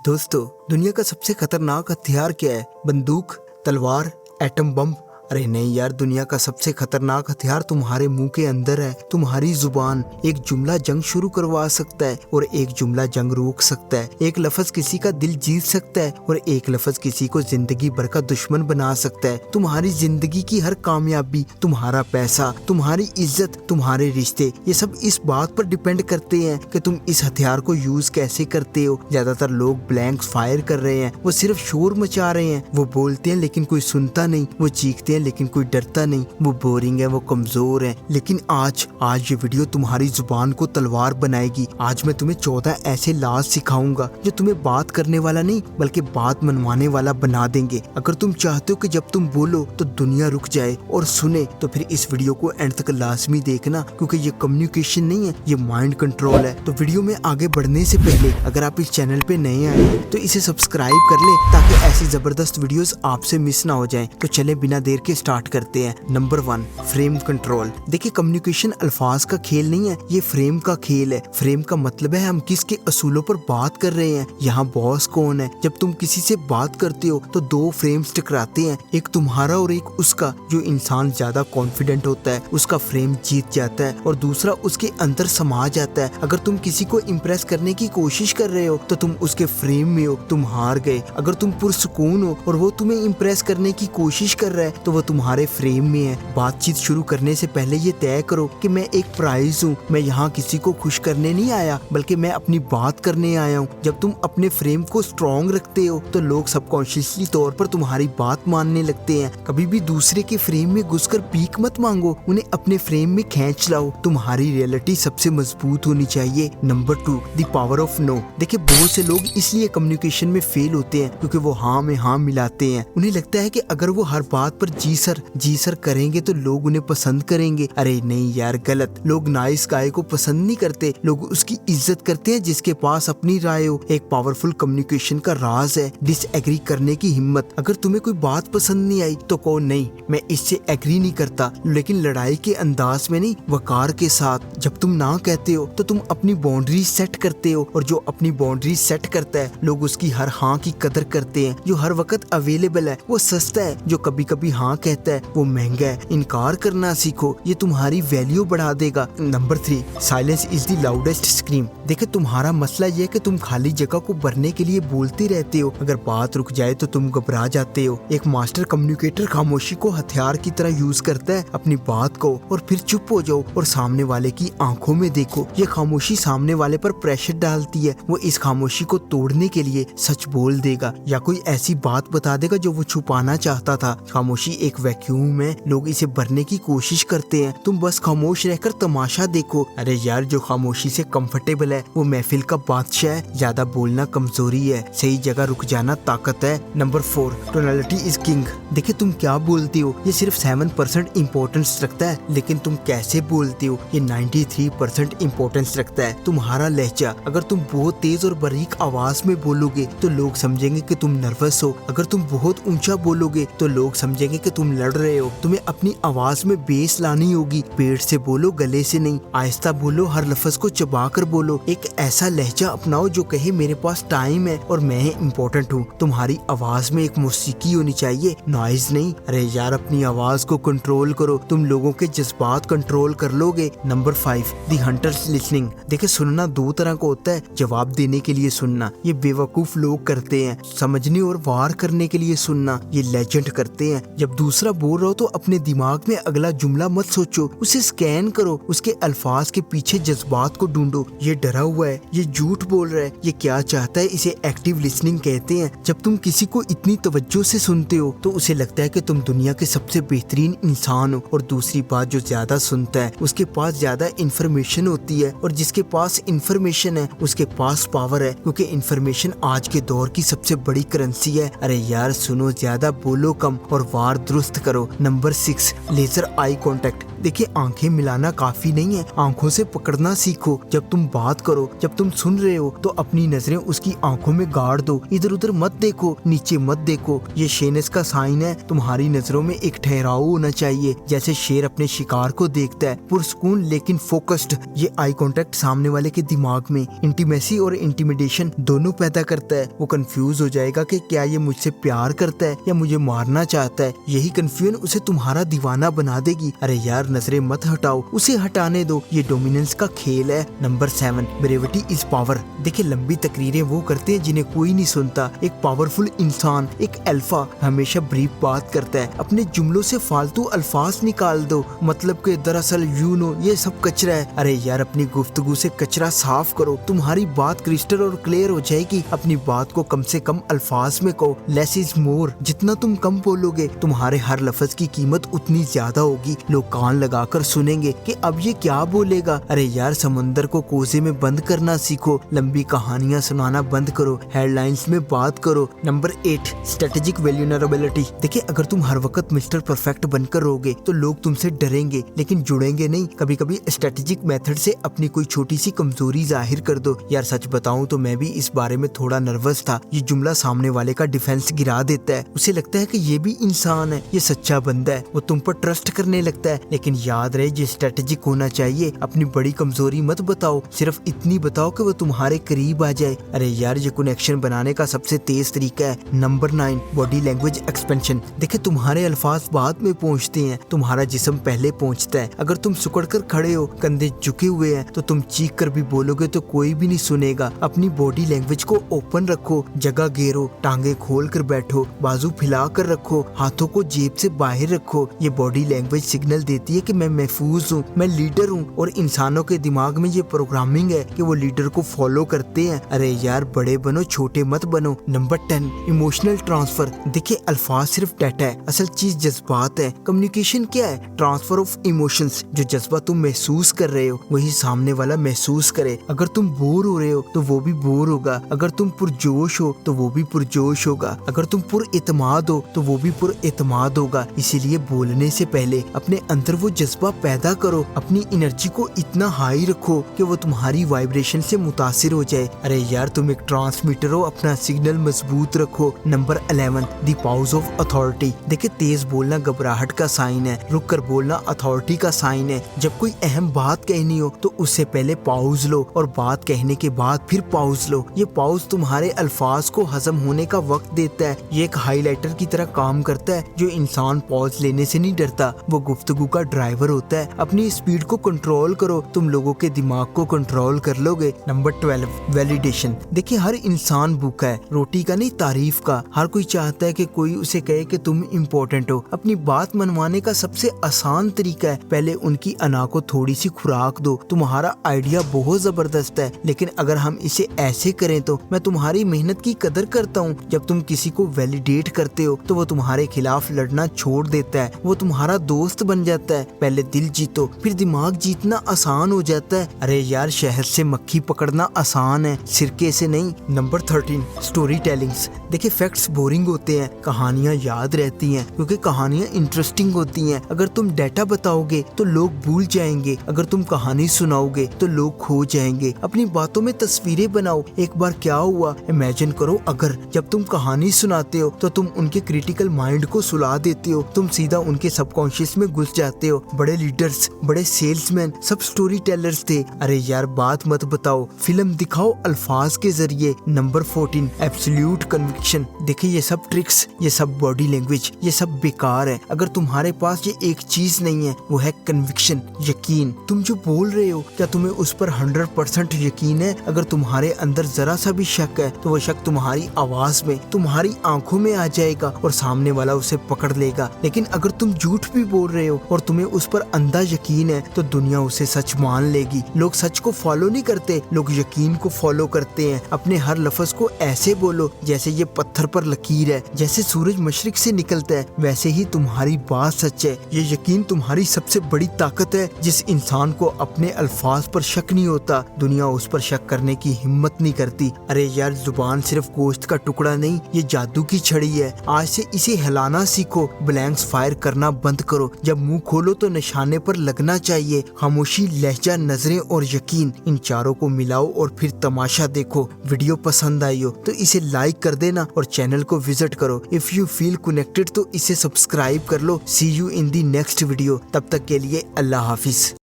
दोस्तों, दुनिया का सबसे खतरनाक हथियार क्या है? बंदूक, तलवार, एटम बम? अरे नहीं यार, दुनिया का सबसे खतरनाक हथियार तुम्हारे मुंह के अंदर है। तुम्हारी जुबान। एक जुमला जंग शुरू करवा सकता है और एक जुमला जंग रोक सकता है। एक लफ्ज किसी का दिल जीत सकता है और एक लफ्ज किसी को जिंदगी भर का दुश्मन बना सकता है। तुम्हारी जिंदगी की हर कामयाबी, तुम्हारा पैसा, तुम्हारी इज्जत, तुम्हारे रिश्ते, ये सब इस बात पर डिपेंड करते हैं कि तुम इस हथियार को यूज कैसे करते हो। ज्यादातर लोग ब्लैंक्स फायर कर रहे हैं, वो सिर्फ शोर मचा रहे हैं। वो बोलते हैं लेकिन कोई सुनता नहीं, वो चीखते हैं लेकिन कोई डरता नहीं, वो बोरिंग है, वो कमजोर है। लेकिन आज ये वीडियो तुम्हारी जुबान को तलवार बनाएगी। आज मैं तुम्हें 14 ऐसे लाज सिखाऊंगा जो तुम्हें बात करने वाला नहीं बल्कि बात मनवाने वाला बना देंगे। अगर तुम चाहते हो कि जब तुम बोलो तो दुनिया रुक जाए और सुने, तो फिर इस वीडियो को एंड तक लाजमी देखना, क्योंकि ये कम्युनिकेशन नहीं है, ये माइंड कंट्रोल है। तो वीडियो में आगे बढ़ने से पहले अगर आप इस चैनल पे नए आए हैं तो इसे सब्सक्राइब कर ले, ताकि ऐसी जबरदस्त वीडियोस आपसे मिस ना हो जाएं। तो चले बिना देर के स्टार्ट करते हैं। Number 1, frame control. देखिए, कम्युनिकेशन अल्फाज का खेल नहीं है, ये फ्रेम का खेल है। फ्रेम का मतलब है हम किसके असूलों पर बात कर रहे हैं। यहाँ बॉस कौन है? जब तुम किसी से बात करते हो तो दो फ्रेम्स टकराते हैं, एक तुम्हारा और एक उसका। जो इंसान ज्यादा कॉन्फिडेंट होता है उसका फ्रेम जीत जाता है और दूसरा उसके अंदर समा जाता है। अगर तुम किसी को इम्प्रेस करने की कोशिश कर रहे हो तो तुम उसके फ्रेम में हो, तुम हार गए। अगर तुम पुरसुकून हो और वो तुम्हें इम्प्रेस करने की कोशिश कर रहा है तो वो तुम्हारे फ्रेम में है। बातचीत शुरू करने से पहले ये तय करो कि मैं एक प्राइज हूँ, मैं यहाँ किसी को खुश करने नहीं आया बल्कि मैं अपनी बात करने आया हूँ। जब तुम अपने फ्रेम को स्ट्रॉन्ग रखते हो तो लोग सबकॉन्शियसली तौर पर तुम्हारी बात मानने लगते हैं। कभी भी दूसरे के फ्रेम में घुसकर भीख मत मांगो, उन्हें अपने फ्रेम में खींच लाओ। तुम्हारी रियलिटी सबसे मजबूत होनी चाहिए। Number 2, the power of no. देखिए, बहुत से लोग इसलिए कम्युनिकेशन में फेल होते हैं क्योंकि वो हाँ में हाँ मिलाते हैं। उन्हें लगता है कि अगर वो हर बात पर जी सर करेंगे तो लोग उन्हें पसंद करेंगे। अरे नहीं यार, गलत। लोग नाइस गाय को पसंद नहीं करते, लोग उसकी इज्जत करते हैं जिसके पास अपनी राय हो। एक पावरफुल कम्युनिकेशन का राज है डिसएग्री करने की हिम्मत। अगर तुम्हें कोई बात पसंद नहीं आई तो कहो नहीं, मैं इससे एग्री नहीं करता, लेकिन लड़ाई के अंदाज में नहीं, वकार के साथ। जब तुम ना कहते हो तो तुम अपनी बाउंड्री सेट करते हो, और जो अपनी बाउंड्री सेट करता है लोग उसकी हर हाँ की कदर करते हैं। जो हर वक्त अवेलेबल है वो सस्ता है, जो कभी कभी हाँ कहता है वो महंगा है। इनकार करना सीखो, ये तुम्हारी वैल्यू बढ़ा देगा। Number 3, silence is the loudest scream. देखिए, तुम्हारा मसला ये है कि तुम खाली जगह को भरने के लिए बोलते रहते हो। अगर बात रुक जाए तो तुम घबरा जाते हो। एक मास्टर कम्युनिकेटर खामोशी को हथियार की तरह यूज करता है। अपनी बात को और फिर चुप हो जाओ और सामने वाले की आंखों में देखो। ये खामोशी सामने वाले पर प्रेशर डालती है। वो इस खामोशी को तोड़ने के लिए सच बोल देगा या कोई ऐसी बात बता देगा जो वो छुपाना चाहता था। खामोशी एक वैक्यूम है, लोग इसे भरने की कोशिश करते हैं। तुम बस खामोश रहकर तमाशा देखो। अरे यार, जो खामोशी से कंफर्टेबल है वो महफिल का बादशाह है। ज्यादा बोलना कमजोरी है, सही जगह रुक जाना ताकत है। Number 4, tonality is king. देखिए, तुम क्या बोलती हो ये सिर्फ 7% इम्पोर्टेंस रखता है, लेकिन तुम कैसे बोलती हो ये 93% इम्पोर्टेंस रखता है। तुम्हारा लहजा। अगर तुम बहुत तेज और बारीक आवाज में बोलोगे तो लोग समझेंगे कि तुम नर्वस हो। अगर तुम बहुत ऊंचा बोलोगे तो लोग समझेंगे कि तुम लड़ रहे हो। तुम्हें अपनी आवाज में बेस लानी होगी। पेट से बोलो, गले से नहीं। आहिस्ता बोलो, हर लफ्ज को चबा कर बोलो। एक ऐसा लहजा अपनाओ जो कहे मेरे पास टाइम है और मैं इम्पोर्टेंट हूँ। तुम्हारी आवाज में एक मौसीकी होनी चाहिए, नॉइज नहीं। अरे यार, अपनी आवाज को कंट्रोल करो, तुम लोगों के जज्बात कंट्रोल कर लोगे। Number 5, the hunters listening. देखिए, सुनना दो तरह का होता है, जवाब देने के लिए सुनना ये बेवकूफ लोग करते हैं, समझने और वार करने के लिए सुनना ये लेजेंड करते हैं। जब दूसरा बोल रहा हो तो अपने दिमाग में अगला जुमला मत सोचो, उसे स्कैन करो, उसके अल्फाज के पीछे जज्बात को ढूंढो। ये डरा हुआ है, ये झूठ बोल रहा है, ये क्या चाहता है, इसे एक्टिव लिसनिंग कहते हैं। जब तुम किसी को इतनी तवज्जो से सुनते हो तो उसे लगता है कि तुम दुनिया के सबसे बेहतरीन इंसान हो। और दूसरी बात, जो ज्यादा सुनता है उसके पास ज्यादा इंफॉर्मेशन होती है, और जिसके पास इंफॉर्मेशन है उसके पास पावर है, क्योंकि इंफॉर्मेशन आज के दौर की सबसे बड़ी करेंसी है। अरे यार, सुनो ज्यादा, बोलो कम और वार दुरुस्त करो। Number 6, laser eye contact. देखिए आंखें मिलाना काफी नहीं है, आंखों से पकड़ना सीखो। जब तुम बात करो, जब तुम सुन रहे हो तो अपनी नजरें उसकी आंखों में गाड़ दो, इधर उधर मत देखो, नीचे मत देखो। ये शेरनेस का साइन है। तुम्हारी नजरों में एक ठहराव होना चाहिए, जैसे शेर अपने शिकार को देखता है, पुरसकून लेकिन फोकस्ड। ये आई कांटेक्ट सामने वाले के दिमाग में इंटीमेसी और इंटिमिडेशन दोनों पैदा करता है। वो कंफ्यूज हो जाएगा कि क्या ये मुझसे प्यार करता है या मुझे मारना चाहता है। यही कंफ्यूजन उसे तुम्हारा दीवाना बना देगी। अरे यार नजरें मत हटाओ, उसे हटाने दो, ये डोमिनेंस का खेल है। Number 7, brevity is power. देखिए लंबी तकरीरें वो करते हैं जिन्हें कोई नहीं सुनता। एक पावरफुल इंसान, एक अल्फा हमेशा ब्रीफ बात करता है। अपने जुमलों से फालतू अल्फाज निकाल दो, मतलब कि दरअसल यू नो ये सब कचरा है। अरे यार अपनी गुफ्तगू से कचरा साफ करो, तुम्हारी बात क्रिस्टल और क्लियर हो जाएगी। अपनी बात को कम से कम अल्फाज में कहो, लेस इज मोर। जितना तुम कम बोलोगे तुम्हारे हर लफ्ज की कीमत उतनी ज्यादा होगी। लोग कान लगाकर सुनेंगे कि अब ये क्या बोलेगा। अरे यार समुंदर को कोसे में बंद करना सीखो, लंबी कहानियां सुनाना बंद करो, हेडलाइंस में बात करो। Number 8, strategic vulnerability. देखिए अगर तुम हर वक्त मिस्टर परफेक्ट बनकर रहोगे तो लोग तुमसे डरेंगे लेकिन जुड़ेंगे नहीं। कभी कभी स्ट्रेटेजिक मेथड से अपनी कोई छोटी सी कमजोरी जाहिर कर दो। यार सच बताऊं तो मैं भी इस बारे में थोड़ा नर्वस था। ये जुमला सामने वाले का डिफेंस गिरा देता है। उसे लगता है कि ये भी इंसान है, ये सच्चा बंदा है, वो तुम पर ट्रस्ट करने लगता है। लेकिन याद रहे ये स्ट्रेटेजिक होना चाहिए। अपनी बड़ी कमजोरी मत बताओ, सिर्फ इतनी बताओ कि वो तुम्हारे करीब आ जाए। अरे यार ये कनेक्शन बनाने का सबसे तेज तरीका है। Number 9, body language expansion. देखिए तुम्हारे अल्फाज बाद में पहुंचते हैं, तुम्हारा जिस्म पहले पहुंचता है। अगर तुम सिकुड़ कर खड़े हो, कंधे झुके हुए हैं, तो तुम चीख कर भी बोलोगे तो कोई भी नहीं सुनेगा। अपनी बॉडी लैंग्वेज को ओपन रखो, जगह घेरो, टांगे खोल कर बैठो, बाजू फैला कर रखो, हाथों को जेब से बाहर रखो। ये बॉडी लैंग्वेज सिग्नल देती है कि मैं महफूज हूँ, मैं लीडर हूँ। और इंसानों के दिमाग में ये प्रोग्रामिंग है कि वो लीडर को फॉलो करते हैं। अरे यार बड़े बनो, छोटे मत बनो। Number 10, emotional transfer. देखिए अल्फाज सिर्फ डाटा है, असल चीज जज्बात है। कम्युनिकेशन क्या है? Transfer of emotions. जो जज्बा तुम महसूस कर रहे हो वही सामने वाला महसूस करे। अगर तुम बोर हो रहे हो तो वो भी बोर होगा, अगर तुम पुरजोश हो तो वो भी पुरजोश होगा, अगर तुम पुरइतमाद हो तो वो भी पुरइतमाद होगा। इसीलिए बोलने से पहले अपने अंदर वो जज्बा पैदा करो। अपनी एनर्जी को इतना हाई रखो कि वो तुम्हारी वाइब्रेशन से मुतासिर हो जाए। अरे यार तुम एक ट्रांसमीटर हो, अपना सिग्नल मजबूत रखो। Number 11, the pause of authority. देखिए तेज बोलना घबराहट का साइन है, रुक कर बोलना अथॉरिटी का साइन है। जब कोई अहम बात कहनी हो तो उससे पहले पाउज लो और बात कहने के बाद फिर पाउज लो। ये पाउज तुम्हारे अल्फाज को हजम होने का वक्त देता है। ये एक हाईलाइटर की तरह काम करता है। जो इंसान पॉज लेने से नहीं डरता वो गुफ्तगू का ड्राइवर होता है। अपनी स्पीड को कंट्रोल करो, तुम लोगों के दिमाग को कंट्रोल कर लोगे। Number 12, validation. देखिए हर इंसान भूखा है, रोटी का नहीं तारीफ का। हर कोई चाहता है कि कोई उसे कहे कि तुम इम्पोर्टेंट हो। अपनी बात मनवाने का सबसे आसान तरीका है पहले उनकी अना को थोड़ी सी खुराक दो। तुम्हारा आइडिया बहुत जबरदस्त है लेकिन अगर हम इसे ऐसे करें तो मैं तुम्हारी मेहनत की कदर करता हूँ। जब तुम किसी को वैलिडेट करते हो तो वो तुम्हारे खिलाफ लड़ना छोड़ देता है, वो तुम्हारा दोस्त बन जाता है। पहले दिल जीतो फिर दिमाग जीतना आसान हो जाता है। अरे यार शहद से मक्खी पकड़ना आसान है, सिरके से नहीं। Number 13, story tellings. देखिए फैक्ट्स बोरिंग होते हैं, कहानियां याद रहती हैं क्योंकि कहानियां इंटरेस्टिंग होती हैं। अगर तुम डाटा बताओगे तो लोग भूल जाएंगे, अगर तुम कहानी सुनाओगे तो लोग खो जाएंगे। अपनी बातों में तस्वीरें बनाओ। एक बार क्या हुआ इमेजिन करो। अगर जब तुम कहानी सुनाते हो तो तुम उनके क्रिटिकल माइंड को सुला देते हो, तुम सीधा उनके सबकॉन्शियस में घुस जाते हो। बड़े लीडर्स, बड़े सेल्समैन सब स्टोरी टेलर्स थे। अरे यार बात मत बताओ, फिल्म दिखाओ अल्फाज के जरिए। Number 14, absolute conviction. देखिए ये सब ट्रिक्स, ये सब बॉडी लैंग्वेज, ये सब बेकार है अगर तुम्हारे पास ये एक चीज नहीं है, वो है कन्विक्शन, यकीन। तुम जो बोल रहे हो क्या तुम्हें उस पर 100% यकीन है? अगर तुम्हारे अंदर जरा सा भी शक है तो वो शक तुम्हारी आवाज में, तुम्हारी आंखों में आ जाएगा और सामने वाला उसे पकड़ लेगा। लेकिन अगर तुम झूठ भी बोल रहे हो और तुम्हें उस पर अंधा यकीन है तो दुनिया उसे सच मान लेगी। लोग सच को फॉलो नहीं करते, लोग यकीन को फॉलो करते हैं। अपने हर लफ्ज को ऐसे बोलो जैसे ये पत्थर पर लकीर है। जैसे सूरज मशरिक से निकलता है वैसे ही तुम्हारी बात सच है। ये यकीन तुम्हारी सबसे बड़ी ताकत है। जिस इंसान को अपने अल्फाज पर शक नहीं होता दुनिया उस पर शक करने की हिम्मत नहीं करती। अरे यार जुबान सिर्फ गोश्त का टुकड़ा नहीं, ये जादू की छड़ी है। आज से इसे हिलाना सीखो, ब्लैंक्स फायर करना बंद करो। जब मुंह खोलो बोलो तो निशाने पर लगना चाहिए। खामोशी, लहजा, नजरें और यकीन, इन चारों को मिलाओ और फिर तमाशा देखो। वीडियो पसंद आई हो तो इसे लाइक कर देना और चैनल को विजिट करो। इफ यू फील कनेक्टेड तो इसे सब्सक्राइब कर लो। See you in the next video. तब तक के लिए अल्लाह हाफिज।